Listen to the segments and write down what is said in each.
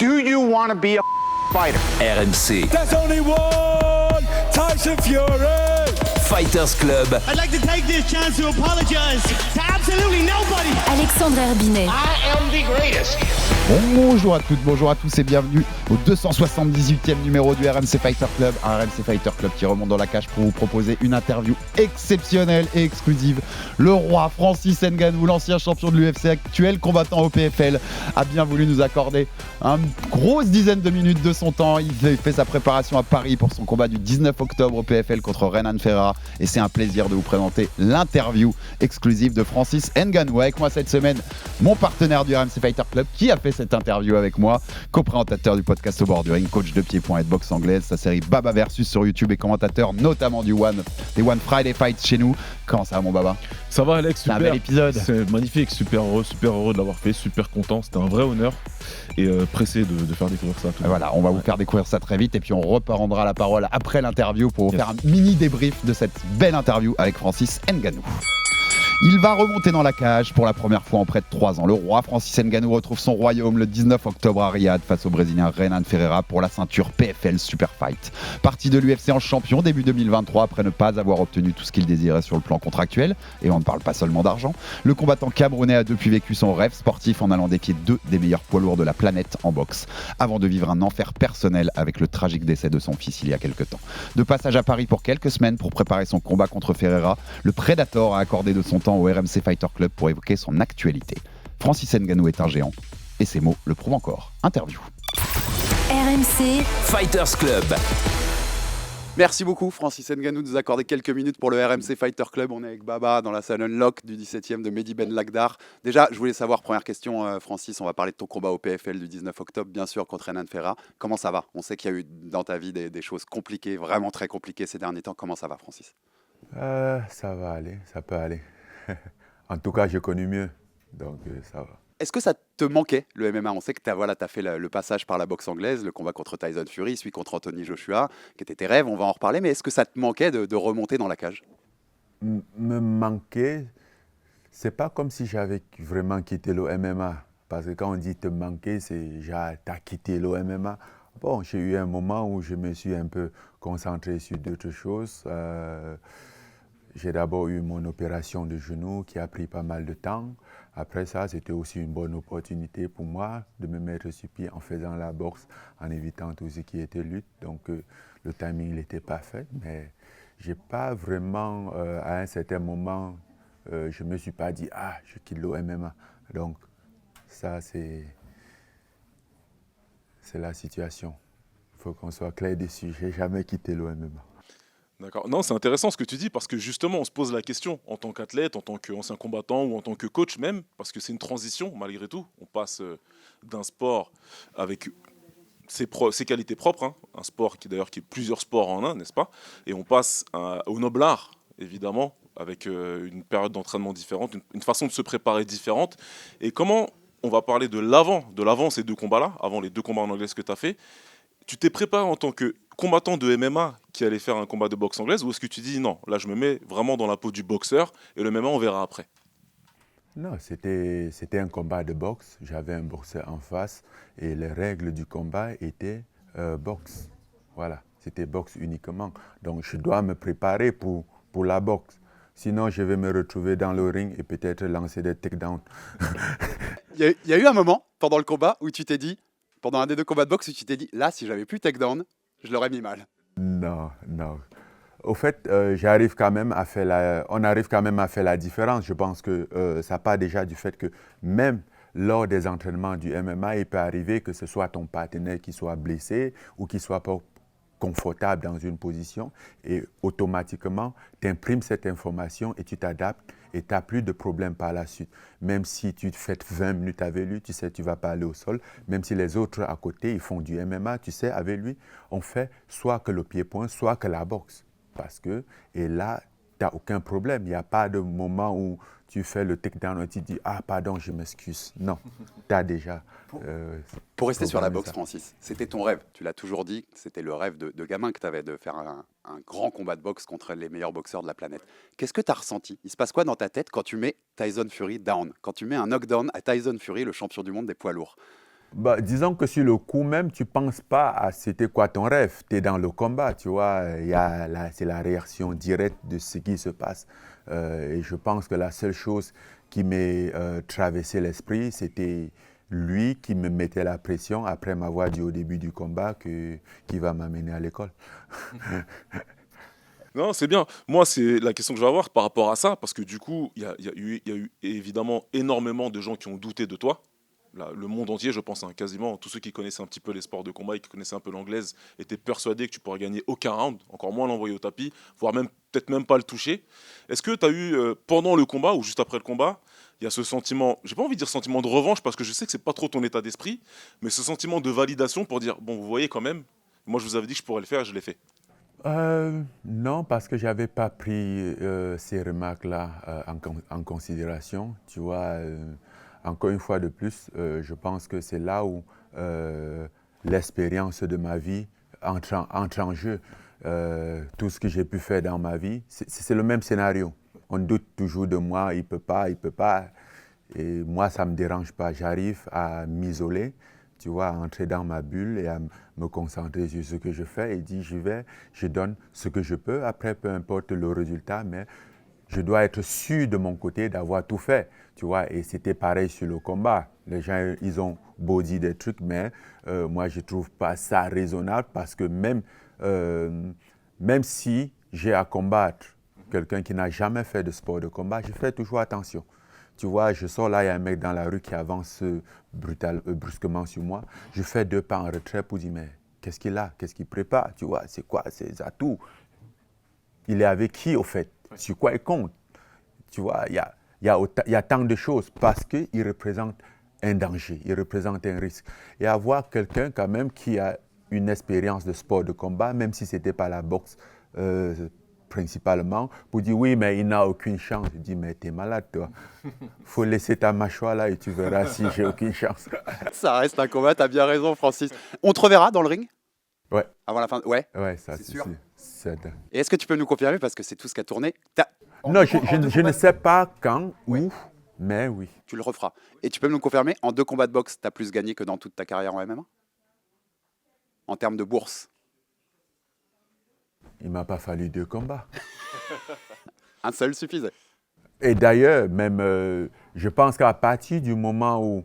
Do you want to be a fighter? RMC. There's only one Tyson Fury. Fighters Club. I'd like to take this chance to apologize to absolutely nobody. Alexandre Herbinet. I am the greatest. Bonjour à toutes, bonjour à tous et bienvenue au 278e numéro du RMC Fighter Club. Un RMC Fighter Club qui remonte dans la cage pour vous proposer une interview exceptionnelle et exclusive. Le roi Francis Ngannou, l'ancien champion de l'UFC, actuel combattant au PFL, a bien voulu nous accorder une grosse dizaine de minutes de son temps. Il fait sa préparation à Paris pour son combat du 19 octobre au PFL contre Renan Ferreira. Et c'est un plaisir de vous présenter l'interview exclusive de Francis Ngannou. Avec moi cette semaine, mon partenaire du RMC Fighter Club qui a fait cette interview avec moi, co-présentateur du podcast Au bord du ring, coach de pied-point et de boxe anglaise, sa série Baba Versus sur YouTube et commentateur notamment des One Friday Fights chez nous. Comment ça va mon Baba ? Ça va Alex, super. C'est un bel épisode. C'est magnifique, super heureux de l'avoir fait, super content, c'était un vrai honneur et pressé de faire découvrir ça. Voilà, on va vous faire découvrir ça très vite et puis on reprendra la parole après l'interview pour vous faire un mini débrief de cette belle interview avec Francis Ngannou. Il va remonter dans la cage pour la première fois en près de 3 ans. Le roi Francis Ngannou retrouve son royaume le 19 octobre à Riyad face au Brésilien Renan Ferreira pour la ceinture PFL Super Fight. Parti de l'UFC en champion début 2023 après ne pas avoir obtenu tout ce qu'il désirait sur le plan contractuel, et on ne parle pas seulement d'argent, le combattant camerounais a depuis vécu son rêve sportif en allant défier 2 des meilleurs poids lourds de la planète en boxe, avant de vivre un enfer personnel avec le tragique décès de son fils il y a quelques temps. De passage à Paris pour quelques semaines pour préparer son combat contre Ferreira, le Predator a accordé de son temps au RMC Fighter Club pour évoquer son actualité. Francis Ngannou est un géant, et ses mots le prouvent encore. Interview. RMC Fighters Club. Merci beaucoup Francis Ngannou de nous accorder quelques minutes pour le RMC Fighter Club. On est avec Baba dans la salle Unlock du 17e de Mehdi Ben Lagdar. Déjà, je voulais savoir, première question Francis, on va parler de ton combat au PFL du 19 octobre, bien sûr, contre Renan Ferreira. Comment ça va ? On sait qu'il y a eu dans ta vie des choses compliquées, vraiment très compliquées ces derniers temps. Comment ça va Francis ? Ça va aller, ça peut aller. En tout cas, j'ai connu mieux, donc ça va. Est-ce que ça te manquait, le MMA ? On sait que tu as fait le passage par la boxe anglaise, le combat contre Tyson Fury, celui contre Anthony Joshua, qui étaient tes rêves, on va en reparler, mais est-ce que ça te manquait de remonter dans la cage ? Me manquer, c'est pas comme si j'avais vraiment quitté le MMA, parce que quand on dit te manquer, c'est genre t'as quitté le MMA. Bon, j'ai eu un moment où je me suis un peu concentré sur d'autres choses. J'ai d'abord eu mon opération de genou qui a pris pas mal de temps. Après ça, c'était aussi une bonne opportunité pour moi de me mettre sur pied en faisant la boxe, en évitant tout ce qui était lutte. Donc le timing n'était pas fait, mais j'ai pas vraiment, à un certain moment, je me suis pas dit « Ah, je quitte le MMA ». Donc ça, c'est la situation. Il faut qu'on soit clair dessus. J'ai jamais quitté le MMA. D'accord. Non, c'est intéressant ce que tu dis parce que justement, on se pose la question en tant qu'athlète, en tant qu'ancien combattant ou en tant que coach même, parce que c'est une transition malgré tout. On passe d'un sport avec ses qualités propres, hein, un sport qui d'ailleurs qui est plusieurs sports en un, n'est-ce pas ? Et on passe au noble art, évidemment, avec une période d'entraînement différente, une façon de se préparer différente. Et comment on va parler de l'avant ces 2 combats-là, avant les 2 combats en anglaise que tu as fait. Tu t'es préparé en tant que combattant de MMA qui allait faire un combat de boxe anglaise, ou est-ce que tu dis non, là je me mets vraiment dans la peau du boxeur et le MMA on verra après ? Non, c'était un combat de boxe. J'avais un boxeur en face et les règles du combat étaient boxe. Voilà, c'était boxe uniquement. Donc je dois me préparer pour la boxe. Sinon, je vais me retrouver dans le ring et peut-être lancer des takedowns. Il y a eu un moment pendant le combat où tu t'es dit, pendant un des 2 combats de boxe, où tu t'es dit, là, si j'avais plus takedown, je l'aurais mis mal. Non. Au fait, on arrive quand même à faire la différence. Je pense que ça part déjà du fait que même lors des entraînements du MMA, il peut arriver que ce soit ton partenaire qui soit blessé ou qui soit pas confortable dans une position et automatiquement, tu imprimes cette information et tu t'adaptes et tu n'as plus de problème par la suite. Même si tu fais 20 minutes avec lui, tu sais tu ne vas pas aller au sol. Même si les autres à côté, ils font du MMA, tu sais, avec lui, on fait soit que le pied-point, soit que la boxe. Et là, tu n'as aucun problème. Il n'y a pas de moment où tu fais le takedown et tu dis « Ah, pardon, je m'excuse ». Non, tu as déjà... Pour rester sur la boxe, Francis, c'était ton rêve. Tu l'as toujours dit, c'était le rêve de gamin que tu avais de faire un grand combat de boxe contre les meilleurs boxeurs de la planète. Qu'est-ce que tu as ressenti ? Il se passe quoi dans ta tête quand tu mets Tyson Fury down ? Quand tu mets un knockdown à Tyson Fury, le champion du monde des poids lourds ? Bah, disons que sur le coup même, tu ne penses pas à c'était quoi ton rêve. Tu es dans le combat, tu vois. C'est la réaction directe de ce qui se passe. Et je pense que la seule chose qui m'est traversé l'esprit, c'était lui qui me mettait la pression après m'avoir dit au début du combat qu'il va m'amener à l'école. Non, c'est bien. Moi, c'est la question que je vais avoir par rapport à ça, parce que du coup, il y a eu évidemment énormément de gens qui ont douté de toi. Là, le monde entier, je pense, hein, quasiment tous ceux qui connaissaient un petit peu les sports de combat et qui connaissaient un peu l'anglaise étaient persuadés que tu pourrais gagner aucun round, encore moins l'envoyer au tapis, voire même peut-être même pas le toucher. Est-ce que tu as eu, pendant le combat ou juste après le combat, il y a ce sentiment, j'ai pas envie de dire sentiment de revanche parce que je sais que c'est pas trop ton état d'esprit, mais ce sentiment de validation pour dire, bon, vous voyez quand même, moi je vous avais dit que je pourrais le faire et je l'ai fait. Non, parce que je n'avais pas pris ces remarques-là en considération. Tu vois, encore une fois de plus, je pense que c'est là où l'expérience de ma vie entre en jeu. Tout ce que j'ai pu faire dans ma vie, c'est le même scénario. On doute toujours de moi, il ne peut pas. Et moi, ça ne me dérange pas. J'arrive à m'isoler, tu vois, à entrer dans ma bulle et à me concentrer sur ce que je fais et dire j'y vais, je donne ce que je peux. Après, peu importe le résultat, mais je dois être sûr de mon côté d'avoir tout fait, tu vois. Et c'était pareil sur le combat. Les gens, ils ont beau dire des trucs, mais moi, je ne trouve pas ça raisonnable parce que même si j'ai à combattre quelqu'un qui n'a jamais fait de sport de combat, je fais toujours attention. Tu vois, je sors là, il y a un mec dans la rue qui avance brusquement sur moi. Je fais 2 pas en retrait pour dire, mais qu'est-ce qu'il a? Qu'est-ce qu'il prépare? Tu vois, c'est quoi ses atouts? Il est avec qui, au fait? Sur quoi il compte? Tu vois, il y a tant de choses parce qu'il représente un danger, il représente un risque. Et avoir quelqu'un quand même qui a une expérience de sport de combat, même si ce n'était pas la boxe principalement, pour dire oui, mais il n'a aucune chance. Je dis, mais t'es malade, toi. Faut laisser ta mâchoire là et tu verras si j'ai aucune chance. Ça reste un combat, t'as bien raison, Francis. On te reverra dans le ring? Ouais. Avant la fin? Ouais. Ouais, ça c'est sûr. C'est... Et est-ce que tu peux nous confirmer, parce que c'est tout ce qui a tourné? Non, je ne sais pas quand, où, mais oui. Tu le referas. Et tu peux nous confirmer, en 2 combats de boxe, t'as plus gagné que dans toute ta carrière en MMA? En termes de bourse? Il ne m'a pas fallu 2 combats. Un seul suffisait. Et d'ailleurs, même, je pense qu'à partir du moment où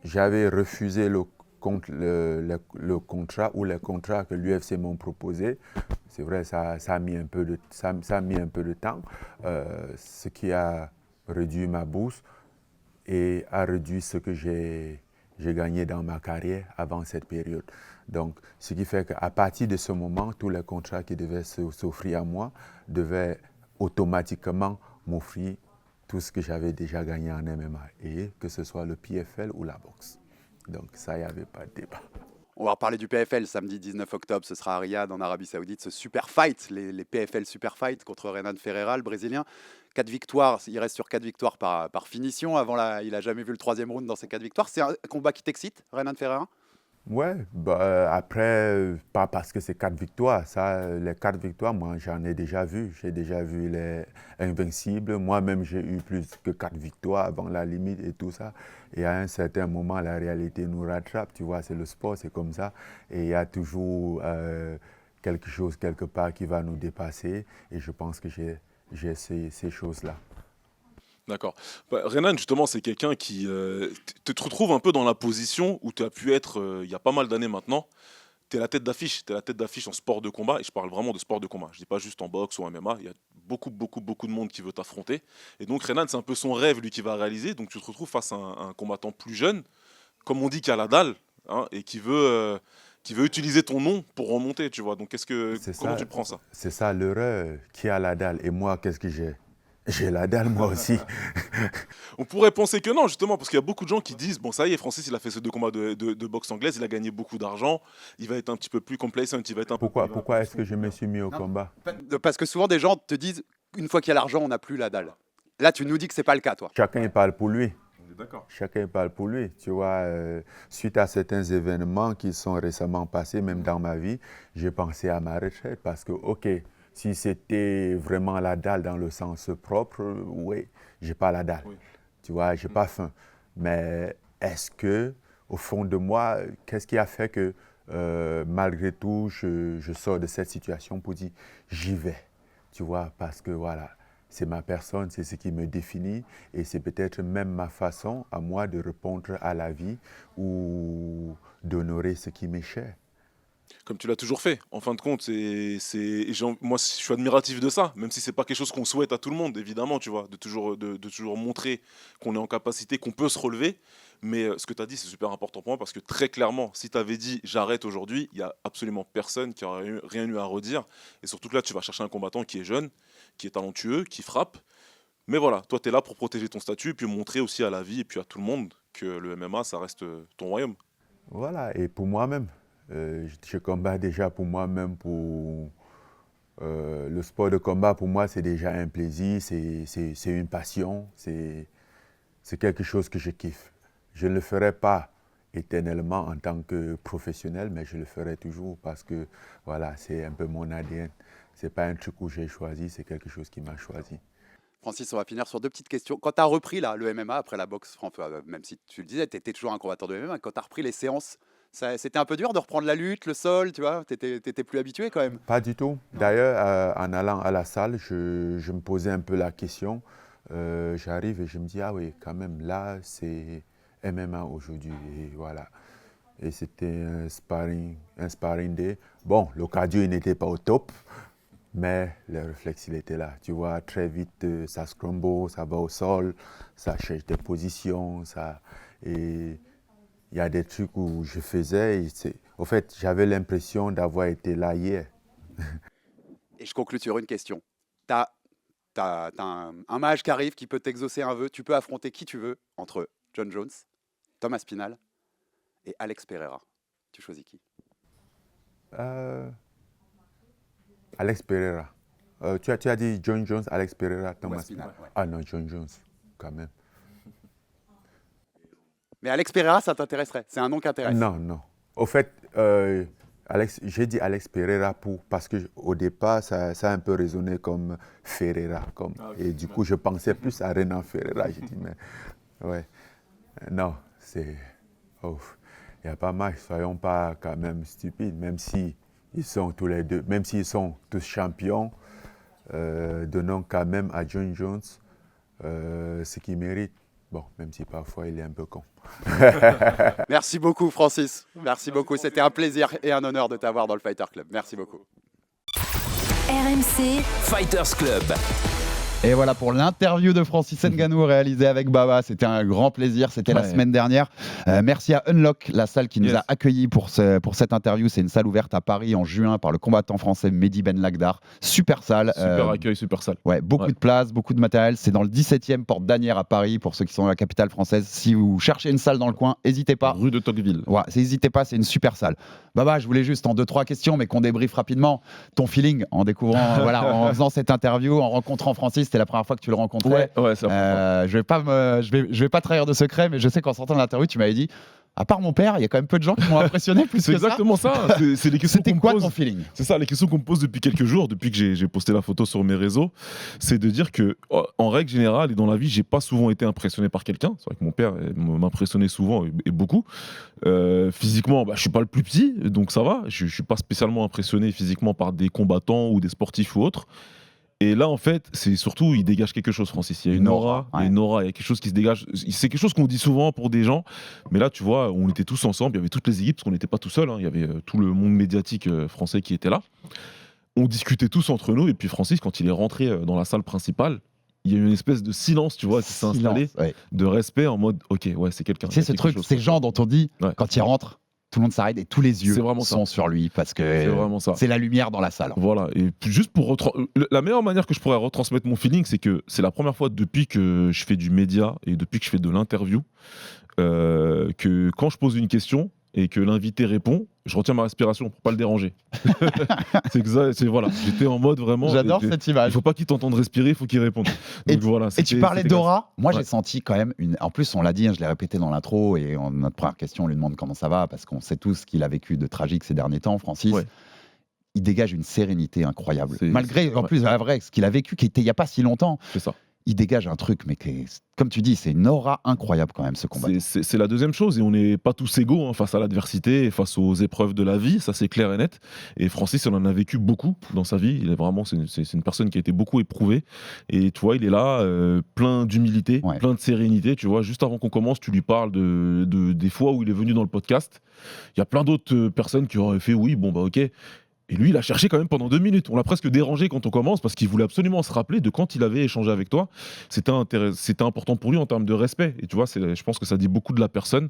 j'avais refusé le contrat ou les contrats que l'UFC m'ont proposé, c'est vrai, ça a mis un peu de temps, ce qui a réduit ma bourse et a réduit ce que j'ai gagné dans ma carrière avant cette période. Donc, ce qui fait qu'à partir de ce moment, tous les contrats qui devaient s'offrir à moi devaient automatiquement m'offrir tout ce que j'avais déjà gagné en MMA, et que ce soit le PFL ou la boxe. Donc ça, il n'y avait pas de débat. On va reparler du PFL samedi 19 octobre, ce sera à Riyad en Arabie Saoudite, ce super fight, les PFL super fight contre Renan Ferreira, le Brésilien. 4 victoires, il reste sur 4 victoires par finition. Avant, il n'a jamais vu le 3e round dans ces 4 victoires. C'est un combat qui t'excite, Renan Ferreira? Ouais, après, pas parce que c'est 4 victoires. Ça, les 4 victoires, moi, j'en ai déjà vu. J'ai déjà vu les Invincibles. Moi-même, j'ai eu plus que 4 victoires avant la limite et tout ça. Et à un certain moment, la réalité nous rattrape. Tu vois, c'est le sport, c'est comme ça. Et il y a toujours quelque chose, quelque part, qui va nous dépasser. Et je pense que j'ai ces choses-là. D'accord. Renan, justement, c'est quelqu'un qui te retrouve un peu dans la position où tu as pu être il y a pas mal d'années maintenant. Tu es la tête d'affiche. Tu es la tête d'affiche en sport de combat. Et je parle vraiment de sport de combat. Je ne dis pas juste en boxe ou en MMA. Il y a beaucoup de monde qui veut t'affronter. Et donc, Renan, c'est un peu son rêve, lui, qui va réaliser. Donc, tu te retrouves face à un combattant plus jeune, comme on dit, qui a la dalle, hein, et qui veut utiliser ton nom pour remonter, tu vois. Donc, comment tu prends ça? C'est ça l'erreur, qui a la dalle. Et moi, qu'est-ce que j'ai? J'ai la dalle, moi aussi. On pourrait penser que non, justement, parce qu'il y a beaucoup de gens qui disent, bon, ça y est, Francis, il a fait ces 2 combats de boxe anglaise, il a gagné beaucoup d'argent, il va être un petit peu plus complacent, il va être un peu... Pourquoi est-ce que je me suis mis au combat? Parce que souvent, des gens te disent, une fois qu'il y a l'argent, on n'a plus la dalle. Là, tu nous dis que ce n'est pas le cas, toi. Chacun parle pour lui. D'accord. Chacun parle pour lui. Tu vois, suite à certains événements qui sont récemment passés, même dans ma vie, j'ai pensé à ma retraite parce que, OK, si c'était vraiment la dalle dans le sens propre, oui, j'ai pas la dalle. Oui. Tu vois, j'ai pas faim. Mais est-ce que, au fond de moi, qu'est-ce qui a fait que, malgré tout, je sors de cette situation pour dire, j'y vais, tu vois, parce que voilà, c'est ma personne, c'est ce qui me définit et c'est peut-être même ma façon à moi de répondre à la vie ou d'honorer ce qui m'est cher. Comme tu l'as toujours fait. En fin de compte, moi, je suis admiratif de ça, même si c'est pas quelque chose qu'on souhaite à tout le monde, évidemment, tu vois, de toujours montrer qu'on est en capacité, qu'on peut se relever. Mais ce que tu as dit, c'est super important pour moi parce que très clairement, si tu avais dit j'arrête aujourd'hui, il n'y a absolument personne qui n'aurait rien eu à redire. Et surtout que là, tu vas chercher un combattant qui est jeune, qui est talentueux, qui frappe. Mais voilà, toi, tu es là pour protéger ton statut et puis montrer aussi à la vie et puis à tout le monde que le MMA, ça reste ton royaume. Voilà, et pour moi-même. Je combats déjà pour moi-même, pour le sport de combat pour moi c'est déjà un plaisir, c'est une passion, c'est quelque chose que je kiffe. Je ne le ferai pas éternellement en tant que professionnel, mais je le ferai toujours parce que voilà, c'est un peu mon ADN. Ce n'est pas un truc où j'ai choisi, c'est quelque chose qui m'a choisi. Francis, on va finir sur 2 petites questions. Quand tu as repris là, le MMA après la boxe, même si tu le disais, tu étais toujours un combattant de MMA, quand tu as repris les séances, c'était un peu dur de reprendre la lutte, le sol, tu vois, t'étais plus habitué quand même? Pas du tout. D'ailleurs, en allant à la salle, je me posais un peu la question. J'arrive et je me dis, ah oui, quand même, là, c'est MMA aujourd'hui. Et voilà. Et c'était un sparring day. Bon, le cardio, il n'était pas au top, mais le réflexe, il était là. Tu vois, très vite, ça scramble, ça va au sol, ça cherche des positions, et il y a des trucs où je faisais, au fait, j'avais l'impression d'avoir été là hier. Et je conclue sur une question. T'as un mage qui arrive, qui peut t'exaucer un vœu, tu peux affronter qui tu veux entre John Jones, Thomas Spinal et Alex Pereira. Tu choisis qui? Alex Pereira. Tu as dit John Jones, Alex Pereira, Thomas Spinal. Ouais. Ah non, John Jones, quand même. Mais Alex Pereira, ça t'intéresserait? C'est un nom qui intéresse? Non, non. Au fait, j'ai dit Alex Pereira parce qu'au départ, ça a un peu résonné comme Ferreira. Et du coup, je pensais plus à Renan Ferreira. J'ai dit, mais ouais. Non, c'est... Oh, il n'y a pas mal. Soyons pas quand même stupides, même si ils sont tous les deux, même s'ils sont tous champions, donnons quand même à John Jones ce qu'il mérite. Bon, même si parfois il est un peu con. Merci beaucoup, Francis. Merci beaucoup. C'était un plaisir et un honneur de t'avoir dans le Fighter Club. Merci beaucoup. RMC Fighters Club. Et voilà pour l'interview de Francis Ngannou réalisée avec Baba. C'était un grand plaisir. C'était la semaine dernière. Merci à Unlock, la salle qui nous a accueillis pour cette interview. C'est une salle ouverte à Paris en juin par le combattant français Mehdi Ben Lagdar. Super salle. Super accueil, super salle. Ouais, beaucoup de place, beaucoup de matériel. C'est dans le 17e porte d'Asnières à Paris pour ceux qui sont dans la capitale française. Si vous cherchez une salle dans le coin, n'hésitez pas. Rue de Tocqueville. Ouais, n'hésitez pas, c'est une super salle. Baba, je voulais juste en 2-3 questions, mais qu'on débriefe rapidement ton feeling en découvrant, en faisant cette interview, en rencontrant Francis. C'était la première fois que tu le rencontrais. Ouais, ça. Je vais pas trahir de secret, mais je sais qu'en sortant de l'interview, tu m'avais dit, à part mon père, il y a quand même peu de gens qui m'ont impressionné plus que ça. C'est exactement ça. C'est les questions C'était qu'on me quoi pose. ton feeling? C'est ça, les questions qu'on me pose depuis quelques jours, depuis que j'ai posté la photo sur mes réseaux, c'est de dire que, en règle générale et dans la vie, j'ai pas souvent été impressionné par quelqu'un. C'est vrai que mon père m'impressionnait souvent et beaucoup. Physiquement, je suis pas le plus petit, donc ça va. Je suis pas spécialement impressionné physiquement par des combattants ou des sportifs ou autres. Et là, en fait, c'est surtout, il dégage quelque chose, Francis. Il y a une aura, il y a quelque chose qui se dégage. C'est quelque chose qu'on dit souvent pour des gens, mais là, tu vois, on était tous ensemble, il y avait toutes les équipes, parce qu'on n'était pas tout seul, il y avait tout le monde médiatique français qui était là. On discutait tous entre nous, et puis Francis, quand il est rentré dans la salle principale, il y a eu une espèce de silence, tu vois, qui s'est installé, de respect, en mode, ok, ouais, c'est quelqu'un. Tu sais, ce truc, c'est le genre dont on dit, quand il rentre, tout le monde s'arrête et tous les yeux sont sur lui parce que c'est la lumière dans la salle. Voilà, et juste pour la meilleure manière que je pourrais retransmettre mon feeling, c'est que c'est la première fois depuis que je fais du média et depuis que je fais de l'interview que quand je pose une question et que l'invité répond, je retiens ma respiration pour pas le déranger. C'est exact, voilà, j'étais en mode vraiment. J'adore cette image. Il faut pas qu'il t'entende respirer, il faut qu'il réponde. Donc voilà. Et tu parlais d'aura. Moi, j'ai senti quand même une. En plus, on l'a dit, je l'ai répété dans l'intro, et notre première question, on lui demande comment ça va, parce qu'on sait tous qu'il a vécu de tragique ces derniers temps, Francis. Ouais. Il dégage une sérénité incroyable. Malgré, en plus, la vraie, ce qu'il a vécu, qui était il y a pas si longtemps. C'est ça. il dégage un truc, mais comme tu dis, c'est une aura incroyable quand même ce combat. C'est la deuxième chose, et on n'est pas tous égaux face à l'adversité, face aux épreuves de la vie, ça c'est clair et net. Et Francis, il en a vécu beaucoup dans sa vie. Il est vraiment, c'est une personne qui a été beaucoup éprouvée. Et tu vois, il est là, plein d'humilité, plein de sérénité. Tu vois, juste avant qu'on commence, tu lui parles des fois où il est venu dans le podcast. Il y a plein d'autres personnes qui auraient fait oui, bon bah ok. Et lui, il a cherché quand même pendant 2 minutes. On l'a presque dérangé quand on commence parce qu'il voulait absolument se rappeler de quand il avait échangé avec toi. C'était important pour lui en termes de respect. Et tu vois, je pense que ça dit beaucoup de la personne.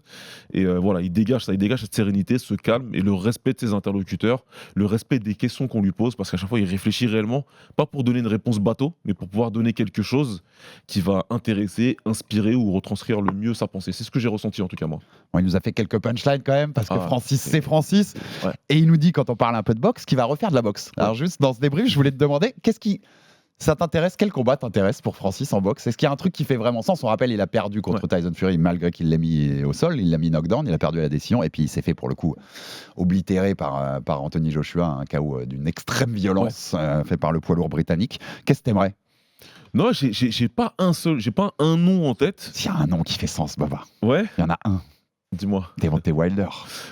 Et voilà, il dégage cette sérénité, ce calme et le respect de ses interlocuteurs, le respect des questions qu'on lui pose, parce qu'à chaque fois, il réfléchit réellement, pas pour donner une réponse bateau, mais pour pouvoir donner quelque chose qui va intéresser, inspirer ou retranscrire le mieux sa pensée. C'est ce que j'ai ressenti en tout cas moi. Bon, il nous a fait quelques punchlines quand même, parce que Francis, c'est Francis. Ouais. Et il nous dit, quand on parle un peu de boxe, qu'il va refaire de la boxe. Alors juste dans ce débrief, je voulais te demander, ça t'intéresse, quel combat t'intéresse pour Francis en boxe? Est-ce qu'il y a un truc qui fait vraiment sens? On rappelle, il a perdu contre Tyson Fury, malgré qu'il l'ait mis au sol, il l'a mis knockdown, il a perdu à la décision, et puis il s'est fait pour le coup oblitéré par Anthony Joshua, un KO d'une extrême violence fait par le poids lourd britannique. Qu'est-ce que t'aimerais? Non, j'ai pas un nom en tête. S'il y a un nom qui fait sens, Baba. Ouais. Il y en a un. Dis-moi. Deontay Wilder.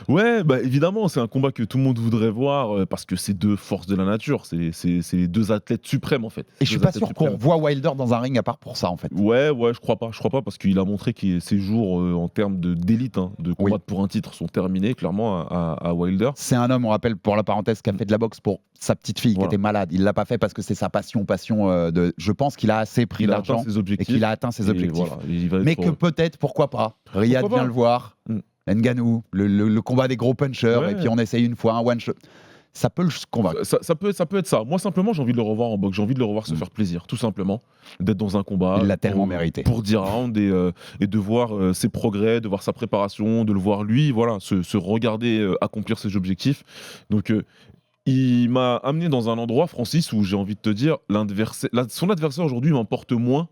Ouais, bah évidemment, c'est un combat que tout le monde voudrait voir parce que c'est deux forces de la nature. C'est les deux athlètes suprêmes en fait. Et je suis pas sûr qu'on voit Wilder dans un ring à part pour ça en fait. Ouais, je crois pas parce qu'il a montré que ses jours en termes d'élite, de combattre pour un titre sont terminés clairement à Wilder. C'est un homme, on rappelle pour la parenthèse, qui a fait de la boxe pour sa petite fille qui était malade. Il l'a pas fait parce que c'est sa passion de. Je pense qu'il a assez pris d'argent et qu'il a atteint ses objectifs. Voilà, mais que peut-être, pourquoi pas, Riyad vient le voir. Ngannou, le combat des gros punchers, et puis on essaye une fois un one shot. Ça peut le convaincre. Ça peut être ça. Moi, simplement, j'ai envie de le revoir en boxe. J'ai envie de le revoir se faire plaisir, tout simplement. D'être dans un combat. Il l'a tellement mérité. Pour 10 rounds et de voir ses progrès, de voir sa préparation, de le voir lui, voilà, se regarder accomplir ses objectifs. Donc, il m'a amené dans un endroit, Francis, où j'ai envie de te dire, son adversaire aujourd'hui m'importe moins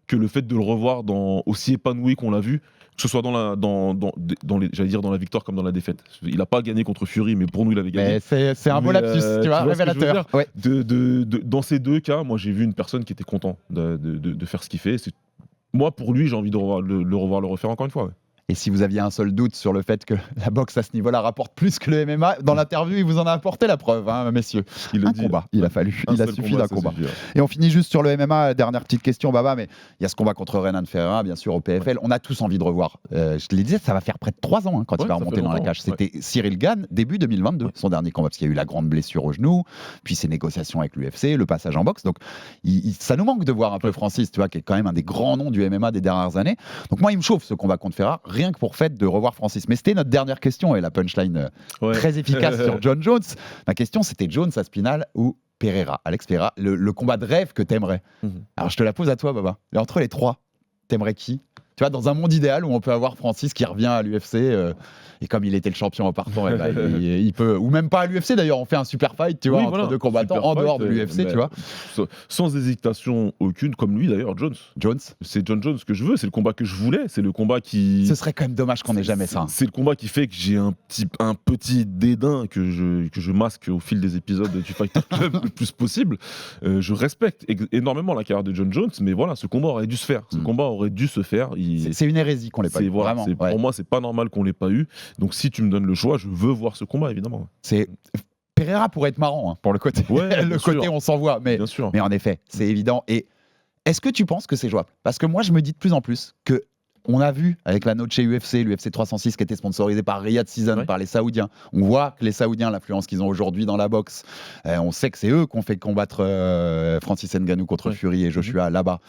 que le fait de le revoir aussi épanoui qu'on l'a vu. Que ce soit dans la victoire comme dans la défaite. Il n'a pas gagné contre Fury, mais pour nous, il avait gagné. C'est un beau lapsus, tu vois, révélateur. Dans ces deux cas, moi, j'ai vu une personne qui était content de faire ce qu'il fait. Moi, pour lui, j'ai envie de le refaire encore une fois. Ouais. Et si vous aviez un seul doute sur le fait que la boxe à ce niveau-là rapporte plus que le MMA, dans l'interview, il vous en a apporté la preuve, messieurs. Combat, il a fallu, il a suffi d'un combat. Et on finit juste sur le MMA, dernière petite question, Baba, mais il y a ce combat contre Renan Ferreira, bien sûr, au PFL. On a tous envie de revoir. Je le disais, ça va faire près de 3 ans quand il va remonter dans la cage. C'était Cyril Gane, début 2022, son dernier combat, parce qu'il y a eu la grande blessure au genou, puis ses négociations avec l'UFC, le passage en boxe. Donc, ça nous manque de voir un peu Francis, tu vois, qui est quand même un des grands noms du MMA des dernières années. Donc, moi, il me chauffe ce combat contre Ferreira, rien que pour fait de revoir Francis. Mais c'était notre dernière question et la punchline très efficace sur John Jones. Ma question, c'était Jones, Aspinall ou Pereira, Alex Pereira, le combat de rêve que t'aimerais. Alors je te la pose à toi, Baba. Et entre les trois, t'aimerais qui? Tu vois, dans un monde idéal où on peut avoir Francis qui revient à l'UFC et comme il était le champion en partant, il peut, ou même pas à l'UFC d'ailleurs, on fait un super fight, tu vois, entre deux combattants en dehors de l'UFC, tu vois. Sans hésitation aucune, comme lui d'ailleurs, Jones. C'est John Jones que je veux, c'est le combat que je voulais, c'est le combat qui. Ce serait quand même dommage qu'on ait jamais ça. C'est le combat qui fait que j'ai un petit dédain que je masque au fil des épisodes du Fighter Club le plus possible. Je respecte énormément la carrière de John Jones, mais voilà, ce combat aurait dû se faire. Ce combat aurait dû se faire. C'est une hérésie qu'on l'ait pas eu. Vraiment. Pour moi, c'est pas normal qu'on l'ait pas eu. Donc, si tu me donnes le choix, je veux voir ce combat, évidemment. Pereira pourrait être marrant pour le côté. Le côté, on s'en voit. Mais en effet, c'est évident. Et est-ce que tu penses que c'est jouable? Parce que moi, je me dis de plus en plus que on a vu avec la note chez l'UFC 306 qui était sponsorisé par Riyad Season, par les Saoudiens. On voit que les Saoudiens, l'influence qu'ils ont aujourd'hui dans la boxe, on sait que c'est eux qui ont fait combattre Francis Ngannou contre Fury et Joshua là-bas.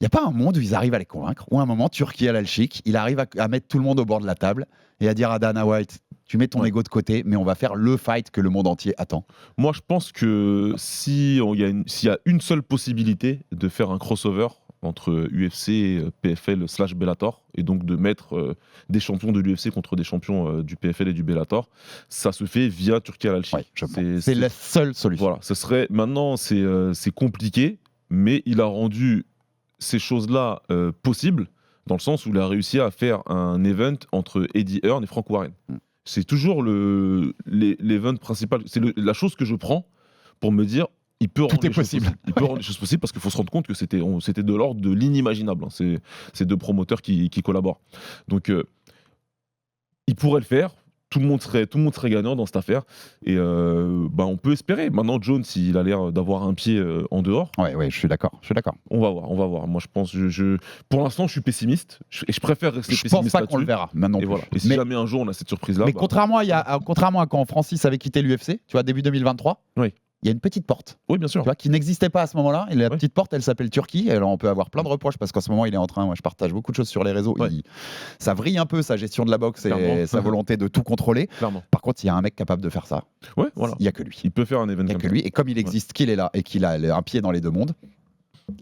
Il n'y a pas un monde où ils arrivent à les convaincre, ou à un moment, Turki Al-Sheikh, il arrive à mettre tout le monde au bord de la table et à dire à Dana White, tu mets ton ego de côté, mais on va faire le fight que le monde entier attend. Moi, je pense que s'il y a une seule possibilité de faire un crossover entre UFC, PFL / Bellator, et donc de mettre des champions de l'UFC contre des champions du PFL et du Bellator, ça se fait via Turki Al-Sheikh. C'est la seule solution. Voilà, ce serait, maintenant, c'est compliqué, mais il a rendu ces choses-là possibles, dans le sens où il a réussi à faire un event entre Eddie Hearn et Frank Warren. C'est toujours l'event principal, c'est la chose que je prends pour me dire, il peut rendre Tout est les choses possible. possibles. Il peut rendre les choses possibles parce qu'il faut se rendre compte que c'était de l'ordre de l'inimaginable. Hein. C'est ces deux promoteurs qui collaborent. Donc, il pourrait le faire. Tout le monde serait gagnant dans cette affaire. Et on peut espérer. Maintenant, Jones, il a l'air d'avoir un pied en dehors. Ouais, je suis d'accord. On va voir. Moi, je pense, pour l'instant, je suis pessimiste. Et je préfère rester Je pessimiste pense pas qu'on le là-dessus. verra maintenant. Et voilà. Et si jamais un jour on a cette surprise-là, Mais contrairement à quand Francis avait quitté l'UFC, tu vois, début 2023, Oui. il y a une petite porte. Oui, bien sûr. Tu vois, qui n'existait pas à ce moment-là. Et la petite porte, elle s'appelle Turquie. Et alors, on peut avoir plein de reproches parce qu'en ce moment, il est en train. Moi, je partage beaucoup de choses sur les réseaux. Ouais. Ça vrille un peu sa gestion de la boxe et Clairement. sa volonté de tout contrôler. Clairement. Par contre, il y a un mec capable de faire ça. Ouais, voilà. Il n'y a que lui. Il peut faire un event Il n'y a comme que ça. lui. Et comme il existe, qu'il est là et qu'il a un pied dans les deux mondes,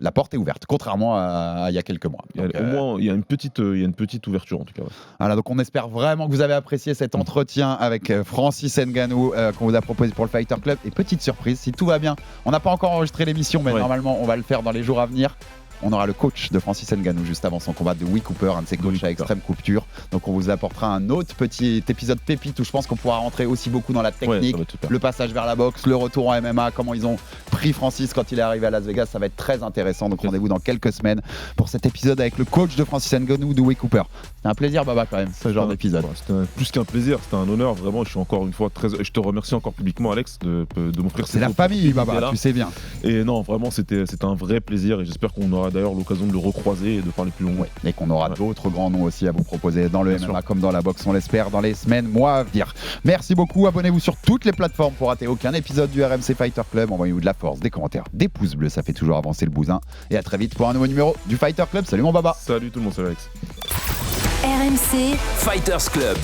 la porte est ouverte. Contrairement à il y a quelques mois. Donc, Au moins, il y a une petite ouverture en tout cas. Ouais. voilà, donc on espère vraiment que vous avez apprécié cet entretien avec Francis Ngannou qu'on vous a proposé pour le Fighter Club. Et petite surprise, si tout va bien, on n'a pas encore enregistré l'émission, mais Ouais. normalement on va le faire dans les jours à venir. On aura le coach de Francis Ngannou juste avant son combat de Will Cooper, un de ses coachs à Extreme Couture. Donc on vous apportera un autre petit épisode pépite où je pense qu'on pourra rentrer aussi beaucoup dans la Ouais, technique, ça va être super. le passage vers la boxe, le retour en MMA, comment ils ont pris Francis quand il est arrivé à Las Vegas. Ça va être très intéressant. Donc rendez-vous dans quelques semaines pour cet épisode avec le coach de Francis Ngannou, de Will Cooper. C'était un plaisir, Baba, quand même, ce genre d'épisode. Ouais, c'était plus qu'un plaisir, c'était un honneur. Vraiment, je suis encore une fois je te remercie encore publiquement, Alex, de m'offrir C'est cette la famille, Baba, opportunité-là. tu sais bien. Et non, vraiment, c'était un vrai plaisir. Et j'espère qu'on aura d'ailleurs l'occasion de le recroiser et de parler plus longuement. Ouais, et qu'on aura d'autres grands noms aussi à vous proposer dans le Bien MMA sûr. comme dans la boxe, on l'espère, dans les semaines, mois à venir. Merci beaucoup, abonnez-vous sur toutes les plateformes pour rater aucun épisode du RMC Fighter Club. Envoyez-vous de la force, des commentaires, des pouces bleus, ça fait toujours avancer le bousin. Et à très vite pour un nouveau numéro du Fighter Club. Salut mon Baba. Salut tout le monde, salut Alex. RMC Fighters Club.